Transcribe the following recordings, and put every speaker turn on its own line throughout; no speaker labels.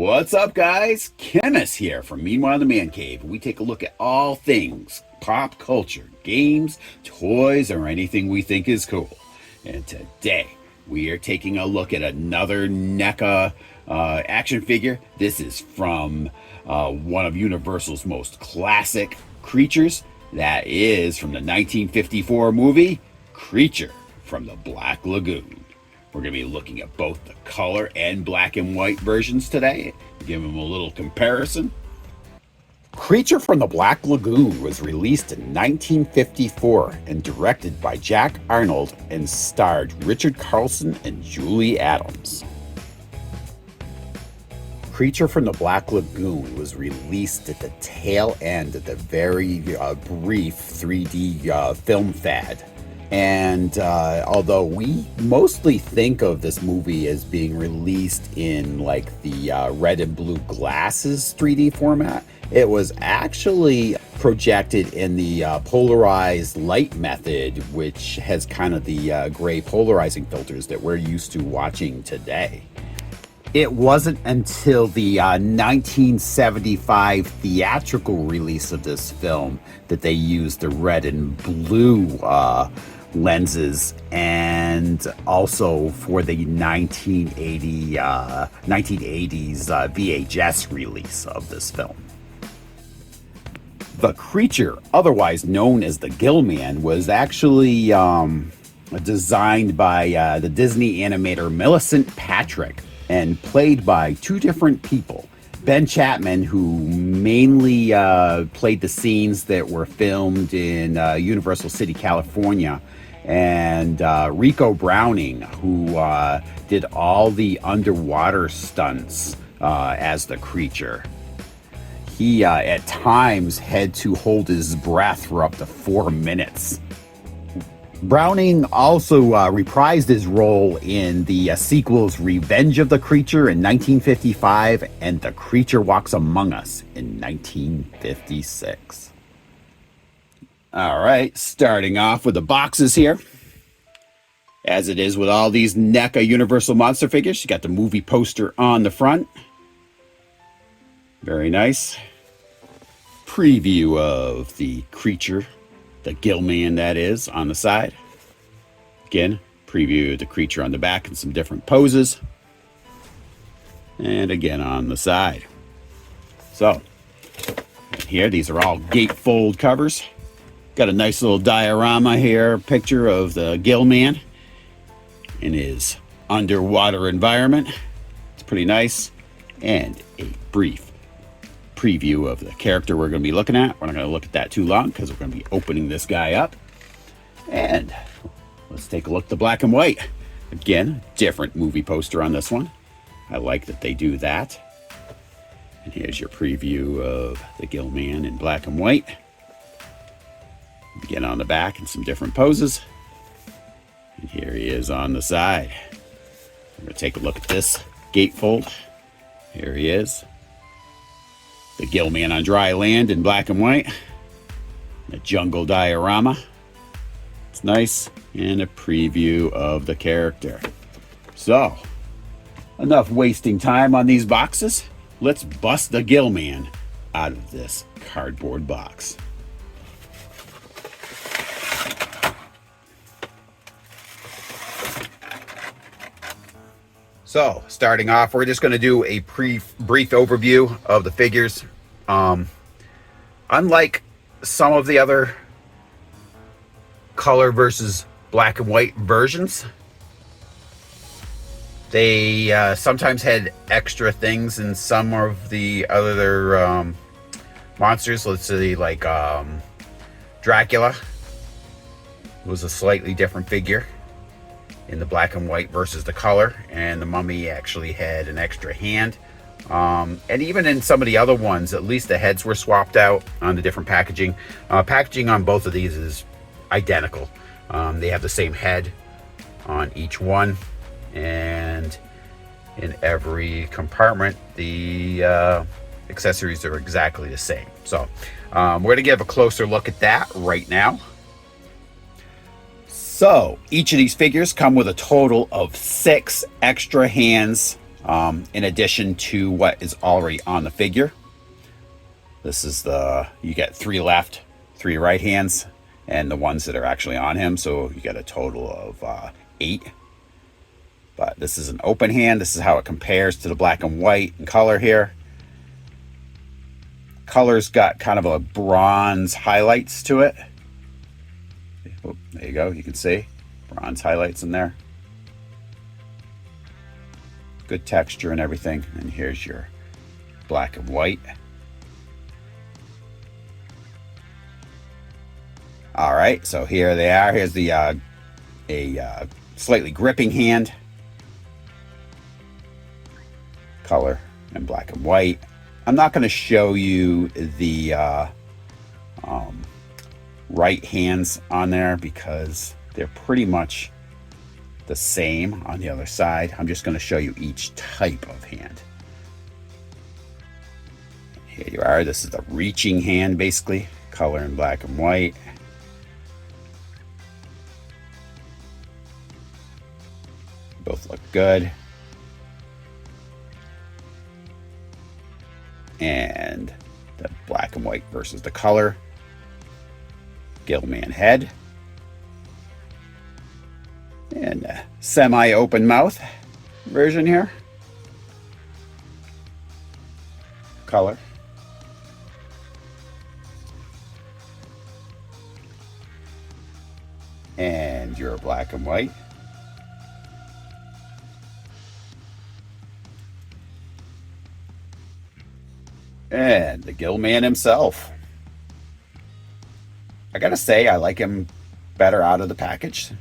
What's up, guys? Kenneth here from Meanwhile in the Man Cave. We take a look at all things pop culture, games, toys, or anything we think is cool. And today, we are taking a look at another Neca action figure. This is from one of Universal's most classic creatures. That is from the 1954 movie, Creature from the Black Lagoon. We're going to be looking at both the color and black and white versions today, give them a little comparison. Creature from the Black Lagoon was released in 1954 and directed by Jack Arnold and starred Richard Carlson and Julie Adams. Creature from the Black Lagoon was released at the tail end of the very brief 3D film fad. And although we mostly think of this movie as being released in like the red and blue glasses 3D format, it was actually projected in the polarized light method, which has kind of the gray polarizing filters that we're used to watching today. It wasn't until the 1975 theatrical release of this film that they used the red and blue lenses, and also for the 1980s VHS release of this film. The creature, otherwise known as the Gillman, was actually designed by the Disney animator Millicent Patrick and played by two different people. Ben Chapman, who mainly played the scenes that were filmed in Universal City, California, and Rico Browning, who did all the underwater stunts as the creature. He at times had to hold his breath for up to 4 minutes. Browning also reprised his role in the sequels Revenge of the Creature in 1955 and The Creature Walks Among Us in 1956. All right, starting off with the boxes here. As it is with all these NECA Universal Monster figures, you got the movie poster on the front. Very nice. Preview of the creature, the Gillman that is, on the side. Again, preview of the creature on the back in some different poses. And again on the side. So, here, these are all gatefold covers. Got a nice little diorama here, picture of the Gillman in his underwater environment. It's pretty nice. And a brief preview of the character we're going to be looking at. We're not going to look at that too long because we're going to be opening this guy up. And let's take a look at the black and white. Again, different movie poster on this one. I like that they do that. And here's your preview of the Gillman in black and white. Again on the back in some different poses. And here he is on the side. We're going to take a look at this gatefold. Here he is. The Gillman on dry land in black and white. A jungle diorama. It's nice. And a preview of the character. So, enough wasting time on these boxes. Let's bust the Gillman out of this cardboard box. So, starting off, we're just going to do a brief overview of the figures. Unlike some of the other color versus black and white versions, they sometimes had extra things in some of the other monsters. Let's say like Dracula was a slightly different figure in the black and white versus the color, and the Mummy actually had an extra hand. And even in some of the other ones, at least the heads were swapped out on the different packaging. Packaging on both of these is identical. They have the same head on each one, and in every compartment the accessories are exactly the same. So we're going to give a closer look at that right now. So each of these figures come with a total of 6 extra hands in addition to what is already on the figure. This is you get 3 left, 3 right hands, and the ones that are actually on him. So you get a total of 8. But this is an open hand. This is how it compares to the black and white in color here. Color's got kind of a bronze highlights to it. Oh, there you go. You can see bronze highlights in there. Good texture and everything. And here's your black and white. All right, so here they are. Here's the a slightly gripping hand. Color and black and white. I'm not going to show you the right hands on there because they're pretty much the same on the other side. I'm just going to show you each type of hand. Here you are. This is the reaching hand, basically. Color in black and white. Both look good. And the black and white versus the color. Gillman head. And a semi-open mouth version here. Color. And your black and white. And the Gillman himself. I gotta say, I like him better out of the package.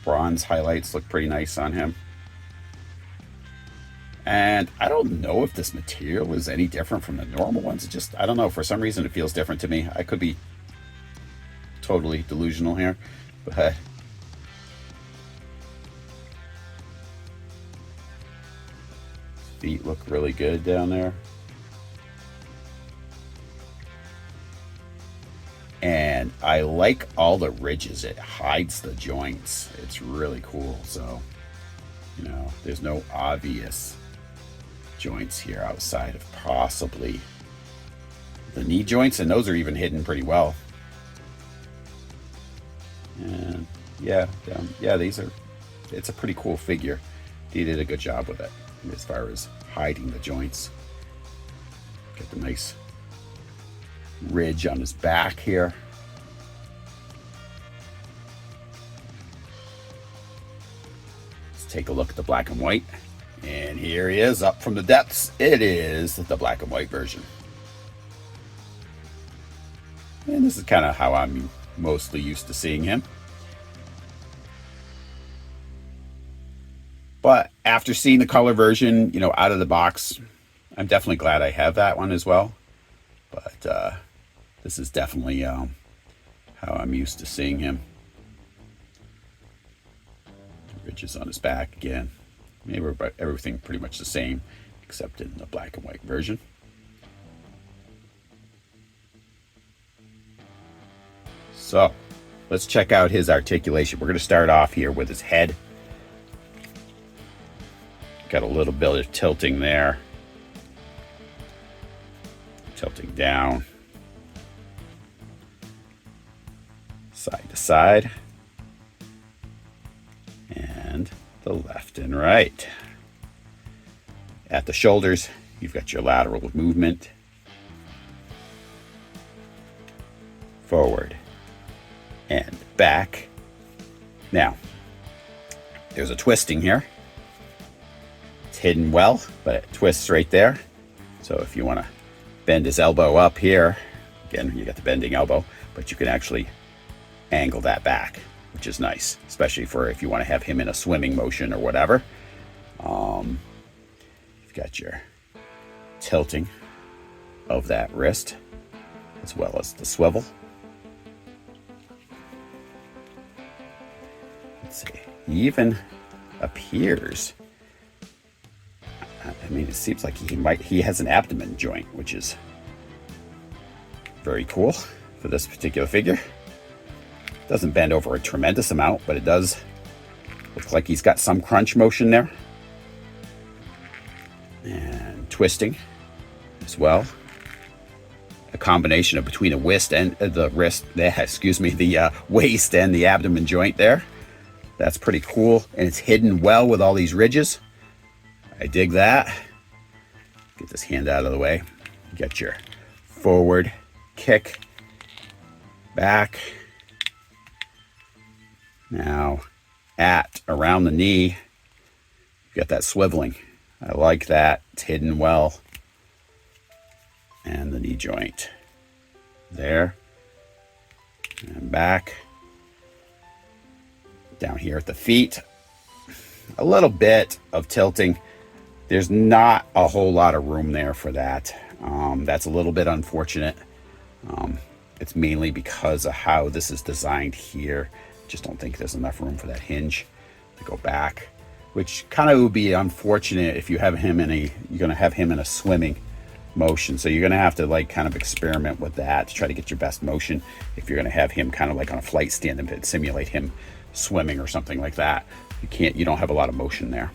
Bronze highlights look pretty nice on him. And I don't know if this material is any different from the normal ones. It just, I don't know, for some reason it feels different to me. I could be totally delusional here, but feet look really good down there. And I like all the ridges. It hides the joints. It's really cool. So, you know, there's no obvious joints here outside of possibly the knee joints, and those are even hidden pretty well. And yeah, it's a pretty cool figure. They did a good job with it as far as hiding the joints. Get the nice ridge on his back here. Let's take a look at the black and white. And here he is up from the depths. It is the black and white version. And this is kind of how I'm mostly used to seeing him. But after seeing the color version, you know, out of the box, I'm definitely glad I have that one as well. But this is definitely how I'm used to seeing him. The ridges on his back again. Maybe everything pretty much the same, except in the black and white version. So let's check out his articulation. We're going to start off here with his head. Got a little bit of tilting there. Tilting down. Side to side. And the left and right. At the shoulders, you've got your lateral movement. Forward and back. Now, there's a twisting here. It's hidden well, but it twists right there. So if you want to bend his elbow up here, again, you got the bending elbow, but you can actually angle that back, which is nice, especially for if you want to have him in a swimming motion or whatever. You've got your tilting of that wrist, as well as the swivel. Let's see, he even appears, I mean, it seems like he has an abdomen joint, which is very cool for this particular figure. Doesn't bend over a tremendous amount, but it does Looks like he's got some crunch motion there. And twisting as well. A combination of between the waist and the waist and the abdomen joint there. That's pretty cool, and it's hidden well with all these ridges. I dig that. Get this hand out of the way. Get your forward kick, back. Now at around the knee, you got that swiveling. I like that. It's hidden well. And the knee joint there, and back. Down here at the feet, a little bit of tilting. There's not a whole lot of room there for that. That's a little bit unfortunate. It's mainly because of how this is designed here. Just don't think there's enough room for that hinge to go back, which kind of would be unfortunate if you have him you're going to have him in a swimming motion. So you're going to have to like kind of experiment with that to try to get your best motion if you're going to have him kind of like on a flight stand and simulate him swimming or something like that. You don't have a lot of motion there.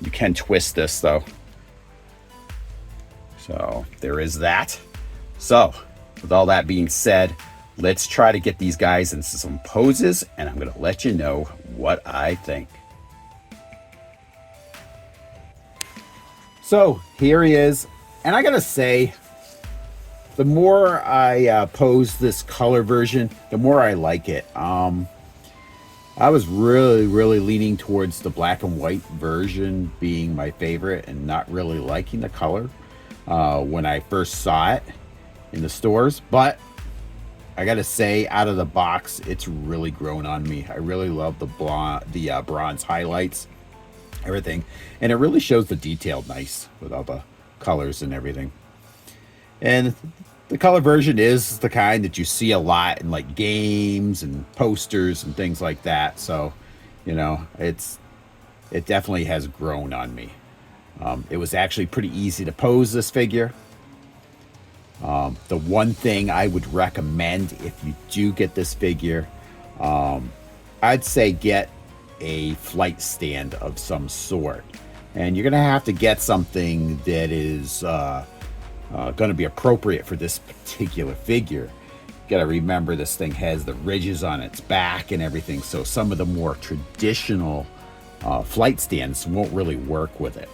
You can twist this though. So there is that. So with all that being said, let's try to get these guys into some poses, and I'm going to let you know what I think. So here he is. And I got to say, the more I pose this color version, the more I like it. I was really leaning towards the black and white version being my favorite and not really liking the color when I first saw it in the stores. But I gotta say, out of the box, it's really grown on me. I really love the bronze highlights, everything, and it really shows the detail nice with all the colors and everything. And the color version is the kind that you see a lot in like games and posters and things like that. So, you know, it definitely has grown on me. It was actually pretty easy to pose this figure. The one thing I would recommend if you do get this figure, I'd say get a flight stand of some sort. And you're going to have to get something that is going to be appropriate for this particular figure. You got to remember this thing has the ridges on its back and everything, so some of the more traditional flight stands won't really work with it.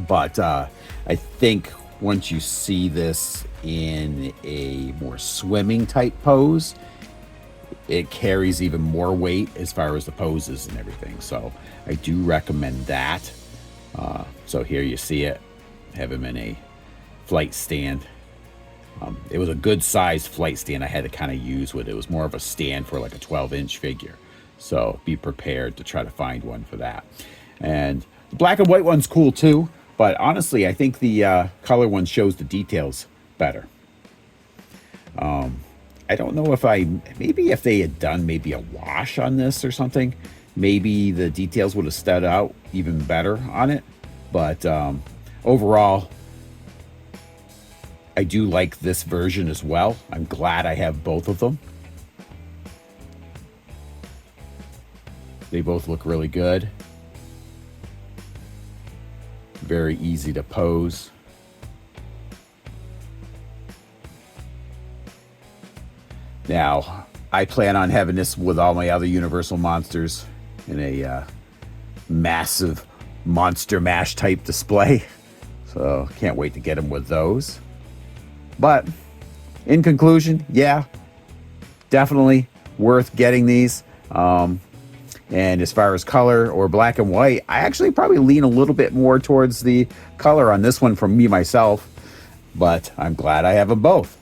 But I think once you see this in a more swimming type pose, it carries even more weight as far as the poses and everything. So I do recommend that. So here you see it. Have him in a flight stand. It was a good sized flight stand I had to kind of use with it. It was more of a stand for like a 12-inch figure. So be prepared to try to find one for that. And the black and white one's cool too. But honestly, I think the color one shows the details better. I don't know if maybe if they had done maybe a wash on this or something, maybe the details would have stood out even better on it. But overall, I do like this version as well. I'm glad I have both of them. They both look really good. Very easy to pose. Now, I plan on having this with all my other Universal monsters in a massive Monster Mash type display. So can't wait to get them with those. But in conclusion, yeah, definitely worth getting these. And as far as color or black and white, I actually probably lean a little bit more towards the color on this one from me myself. But I'm glad I have them both.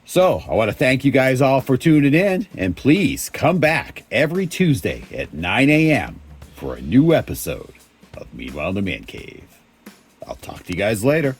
So I want to thank you guys all for tuning in, and please come back every Tuesday at 9 a.m. for a new episode of Meanwhile in the Man Cave. I'll talk to you guys later.